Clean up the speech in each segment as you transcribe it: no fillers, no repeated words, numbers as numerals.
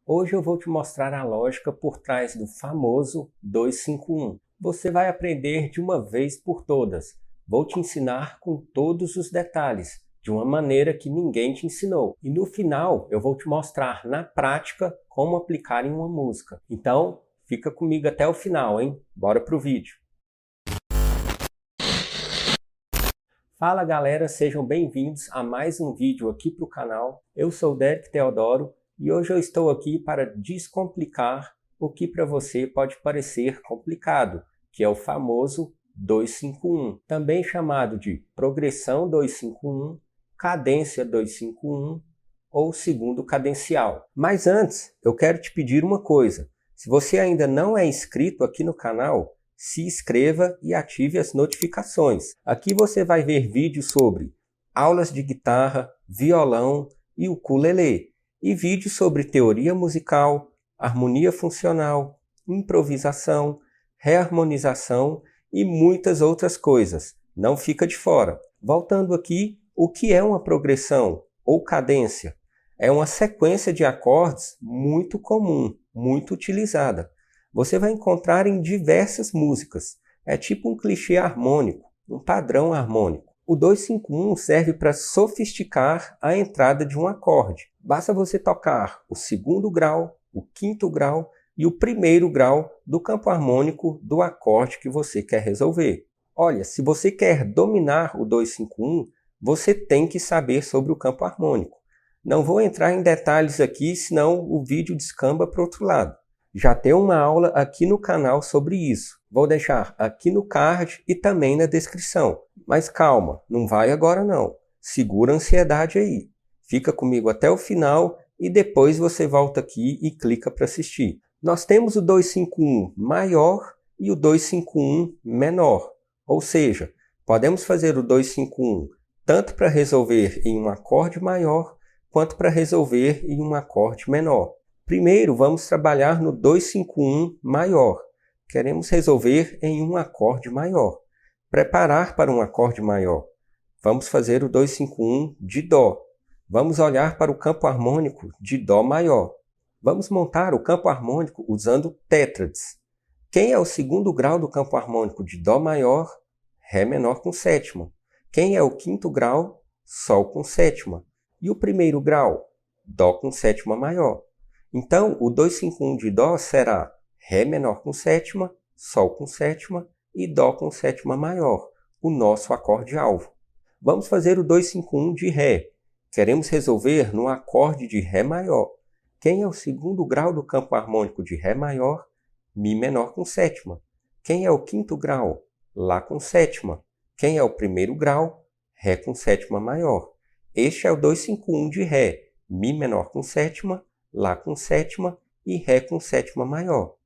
Hoje eu vou te mostrar a lógica por trás do famoso 2-5-1. Você vai aprender de uma vez por todas. Vou te ensinar com todos os detalhes, de uma maneira que ninguém te ensinou. E no final eu vou te mostrar na prática como aplicar em uma música. Então, fica comigo até o final, hein? Bora pro vídeo! Fala galera, sejam bem-vindos a mais um vídeo aqui para o canal. Eu sou o Derek Teodoro e hoje eu estou aqui para descomplicar o que para você pode parecer complicado, que é o famoso 2-5-1, também chamado de progressão 2-5-1, cadência 2-5-1 ou segundo cadencial. Mas antes, eu quero te pedir uma coisa. Se você ainda não é inscrito aqui no canal, se inscreva e ative as notificações. Aqui você vai ver vídeos sobre aulas de guitarra, violão e ukulele, e vídeos sobre teoria musical, harmonia funcional, improvisação, reharmonização e muitas outras coisas. Não fica de fora. Voltando aqui, o que é uma progressão ou cadência? É uma sequência de acordes muito comum, muito utilizada. Você vai encontrar em diversas músicas. É tipo um clichê harmônico, um padrão harmônico. O 2-5-1 serve para sofisticar a entrada de um acorde. Basta você tocar o segundo grau, o quinto grau e o primeiro grau do campo harmônico do acorde que você quer resolver. Olha, se você quer dominar o 2-5-1, você tem que saber sobre o campo harmônico. Não vou entrar em detalhes aqui, senão o vídeo descamba para o outro lado. Já tem uma aula aqui no canal sobre isso. Vou deixar aqui no card e também na descrição. Mas calma, não vai agora não. Segura a ansiedade aí. Fica comigo até o final e depois você volta aqui e clica para assistir. Nós temos o 2-5-1 maior e o 2-5-1 menor. Ou seja, podemos fazer o 2-5-1 tanto para resolver em um acorde maior quanto para resolver em um acorde menor. Primeiro, vamos trabalhar no 2-5-1 maior. Queremos resolver em um acorde maior. Preparar para um acorde maior. Vamos fazer o 2-5-1 de Dó. Vamos olhar para o campo harmônico de Dó maior. Vamos montar o campo harmônico usando tétrades. Quem é o segundo grau do campo harmônico de Dó maior? Ré menor com sétima. Quem é o quinto grau? Sol com sétima. E o primeiro grau? Dó com sétima maior. Então, o 2-5-1 de Dó será Ré menor com sétima, Sol com sétima e Dó com sétima maior, o nosso acorde-alvo. Vamos fazer o 2-5-1 de Ré. Queremos resolver no acorde de Ré maior. Quem é o segundo grau do campo harmônico de Ré maior? Mi menor com sétima. Quem é o quinto grau? Lá com sétima. Quem é o primeiro grau? Ré com sétima maior. Este é o 2-5-1 de Ré. Mi menor com sétima, Lá com sétima e Ré com sétima maior.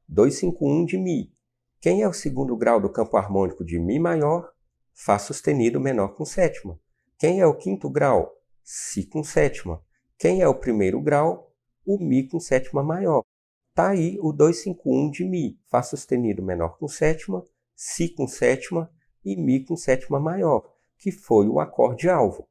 2-5-1 de Mi. Quem é o segundo grau do campo harmônico de Mi maior? Fá sustenido menor com sétima. Quem é o quinto grau? Si com sétima. Quem é o primeiro grau? O Mi com sétima maior. Tá aí o 2-5-1 de Mi. Fá sustenido menor com sétima, Si com sétima e Mi com sétima maior, que foi o acorde-alvo.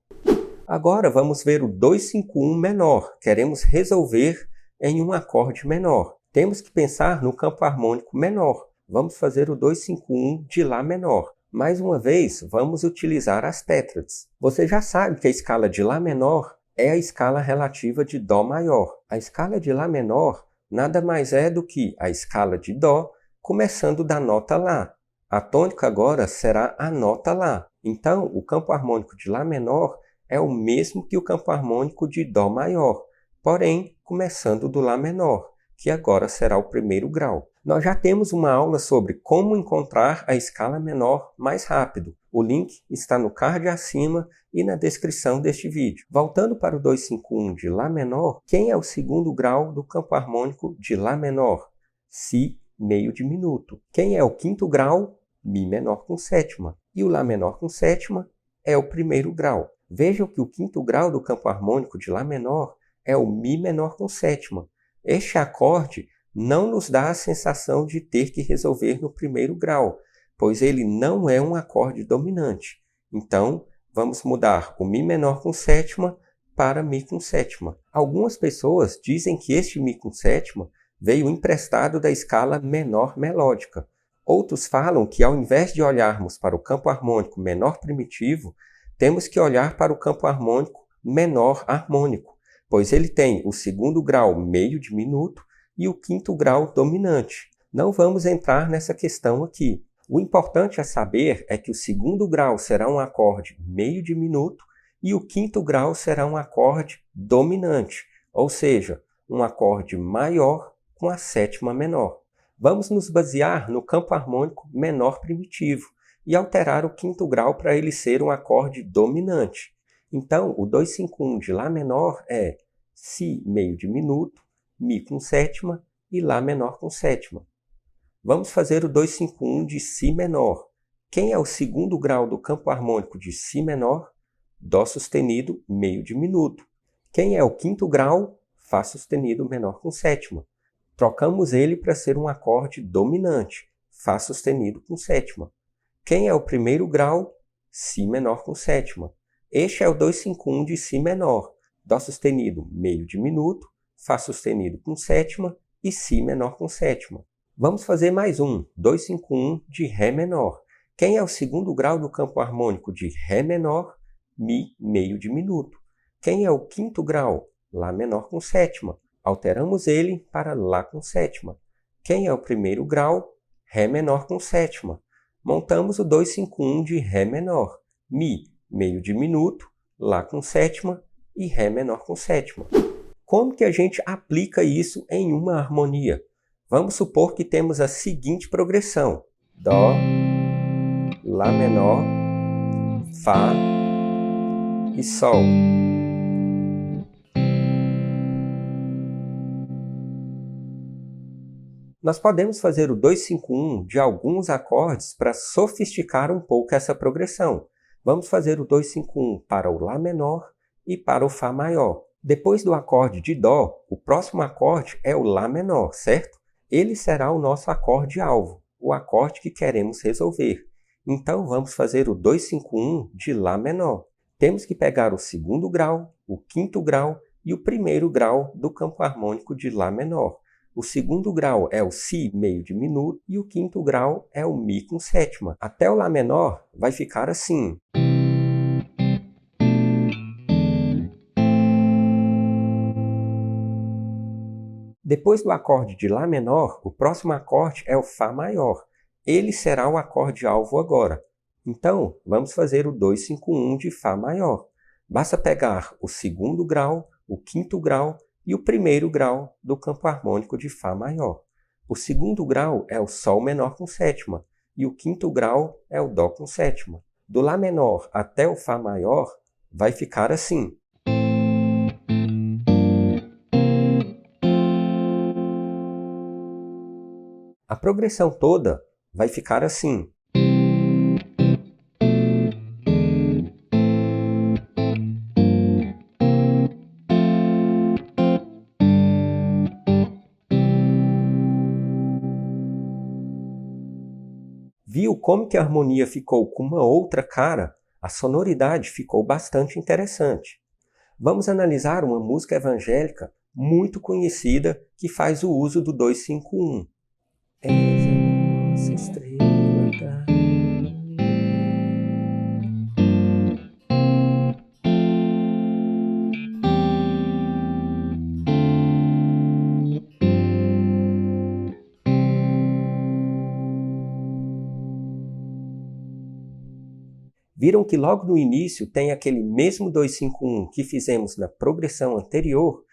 Agora vamos ver o 2-5-1 menor. Queremos resolver em um acorde menor. Temos que pensar no campo harmônico menor. Vamos fazer o 2-5-1 de Lá menor. Mais uma vez, vamos utilizar as tétrades. Você já sabe que a escala de Lá menor é a escala relativa de Dó maior. A escala de Lá menor nada mais é do que a escala de Dó começando da nota Lá. A tônica agora será a nota Lá. Então, o campo harmônico de Lá menor é o mesmo que o campo harmônico de Dó maior, porém começando do Lá menor, que agora será o primeiro grau. Nós já temos uma aula sobre como encontrar a escala menor mais rápido. O link está no card acima e na descrição deste vídeo. Voltando para o 2-5-1 de Lá menor, quem é o segundo grau do campo harmônico de Lá menor? Si meio diminuto. Quem é o quinto grau? Mi menor com sétima. E o Lá menor com sétima é o primeiro grau. Vejam que o quinto grau do campo harmônico de Lá menor é o Mi menor com sétima. Este acorde não nos dá a sensação de ter que resolver no primeiro grau, pois ele não é um acorde dominante. Então, vamos mudar o Mi menor com sétima para Mi com sétima. Algumas pessoas dizem que este Mi com sétima veio emprestado da escala menor melódica. Outros falam que ao invés de olharmos para o campo harmônico menor primitivo, temos que olhar para o campo harmônico menor harmônico, pois ele tem o segundo grau meio diminuto e o quinto grau dominante. Não vamos entrar nessa questão aqui. O importante a saber é que o segundo grau será um acorde meio diminuto e o quinto grau será um acorde dominante, ou seja, um acorde maior com a sétima menor. Vamos nos basear no campo harmônico menor primitivo e alterar o quinto grau para ele ser um acorde dominante. Então, o 251 de Lá menor é Si meio diminuto, Mi com sétima e Lá menor com sétima. Vamos fazer o 251 de Si menor. Quem é o segundo grau do campo harmônico de Si menor? Dó sustenido meio diminuto. Quem é o quinto grau? Fá sustenido menor com sétima. Trocamos ele para ser um acorde dominante, Fá sustenido com sétima. Quem é o primeiro grau? Si menor com sétima. Este é o 251 de Si menor, Dó sustenido meio diminuto, Fá sustenido com sétima e Si menor com sétima. Vamos fazer mais um, 251 de Ré menor. Quem é o segundo grau do campo harmônico de Ré menor? Mi meio diminuto. Quem é o quinto grau? Lá menor com sétima. Alteramos ele para Lá com sétima. Quem é o primeiro grau? Ré menor com sétima. Montamos o 251 de Ré menor. Mi meio diminuto, Lá com sétima e Ré menor com sétima. Como que a gente aplica isso em uma harmonia? Vamos supor que temos a seguinte progressão: Dó, Lá menor, Fá e Sol. Nós podemos fazer o 251 de alguns acordes para sofisticar um pouco essa progressão. Vamos fazer o 251 para o Lá menor e para o Fá maior. Depois do acorde de Dó, o próximo acorde é o Lá menor, certo? Ele será o nosso acorde-alvo, o acorde que queremos resolver. Então vamos fazer o 251 de Lá menor. Temos que pegar o segundo grau, o quinto grau e o primeiro grau do campo harmônico de Lá menor. O segundo grau é o Si meio diminuto e o quinto grau é o Mi com sétima. Até o Lá menor vai ficar assim. Depois do acorde de Lá menor, o próximo acorde é o Fá maior. Ele será o acorde-alvo agora. Então, vamos fazer o 251 de Fá maior. Basta pegar o segundo grau, o quinto grau e o primeiro grau do campo harmônico de Fá maior. O segundo grau é o Sol menor com sétima e o quinto grau é o Dó com sétima. Do Lá menor até o Fá maior vai ficar assim. A progressão toda vai ficar assim. Viu como que a harmonia ficou com uma outra cara? A sonoridade ficou bastante interessante. Vamos analisar uma música evangélica muito conhecida que faz o uso do 251. És a nossa estrela da... Viram que logo no início tem aquele mesmo 251 que fizemos na progressão anterior,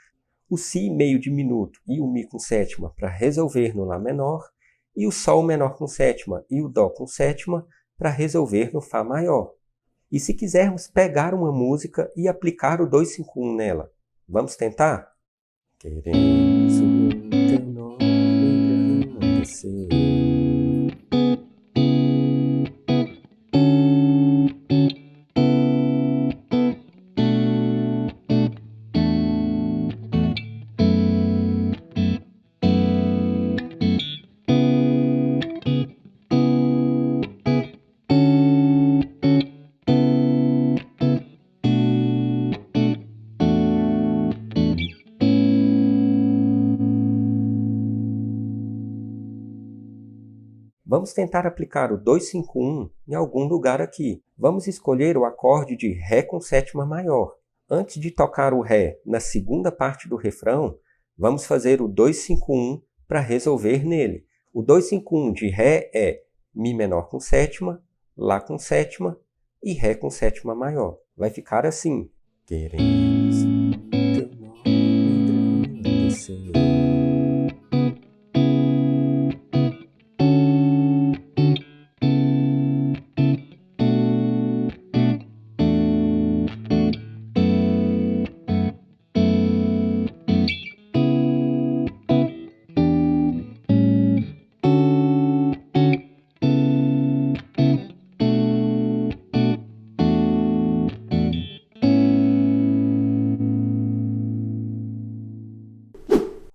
o Si meio diminuto e o Mi com sétima para resolver no Lá menor, e o Sol menor com sétima e o Dó com sétima para resolver no Fá maior. E se quisermos pegar uma música e aplicar o 251 nela, vamos tentar? Queremos o teu nome engrandecer. Vamos tentar aplicar o 2-5-1 em algum lugar aqui. Vamos escolher o acorde de Ré com sétima maior. Antes de tocar o Ré na segunda parte do refrão, vamos fazer o 2-5-1 para resolver nele. O 2-5-1 de Ré é Mi menor com sétima, Lá com sétima e Ré com sétima maior. Vai ficar assim. Queremos teu nome engrandecer.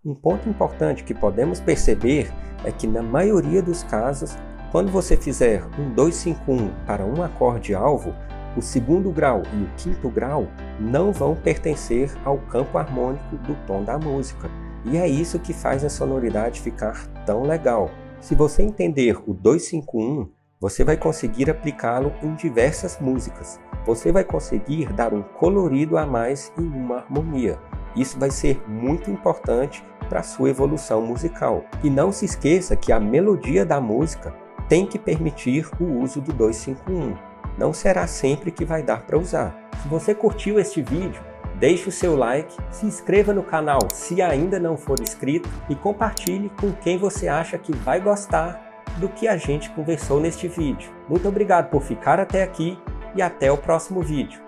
Um ponto importante que podemos perceber é que na maioria dos casos, quando você fizer um 2-5-1 para um acorde-alvo, o segundo grau e o quinto grau não vão pertencer ao campo harmônico do tom da música. E é isso que faz a sonoridade ficar tão legal. Se você entender o 2-5-1, você vai conseguir aplicá-lo em diversas músicas. Você vai conseguir dar um colorido a mais em uma harmonia. Isso vai ser muito importante para a sua evolução musical. E não se esqueça que a melodia da música tem que permitir o uso do 2-5-1. Não será sempre que vai dar para usar. Se você curtiu este vídeo, deixe o seu like, se inscreva no canal se ainda não for inscrito e compartilhe com quem você acha que vai gostar do que a gente conversou neste vídeo. Muito obrigado por ficar até aqui e até o próximo vídeo.